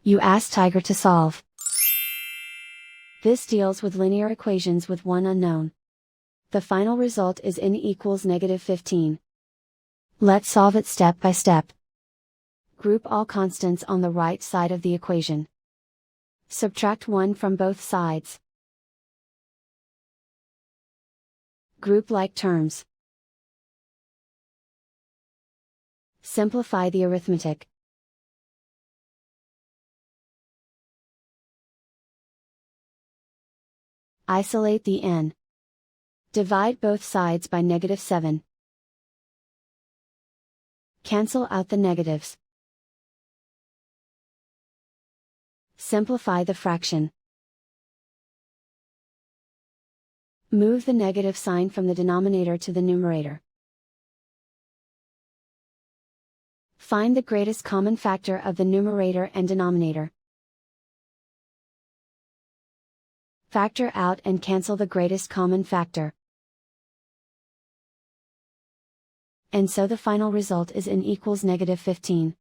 You ask Tiger to solve. This deals with linear equations with one unknown. The final result is n equals -15. Let's solve it step by step. Group all constants on the right side of the equation. Subtract 1 from both sides. Group like terms. Simplify the arithmetic. Isolate the n. Divide both sides by -7. Cancel out the negatives. Simplify the fraction. Move the negative sign from the denominator to the numerator. Find the greatest common factor of the numerator and denominator. Factor out and cancel the greatest common factor. And so the final result is n equals -15.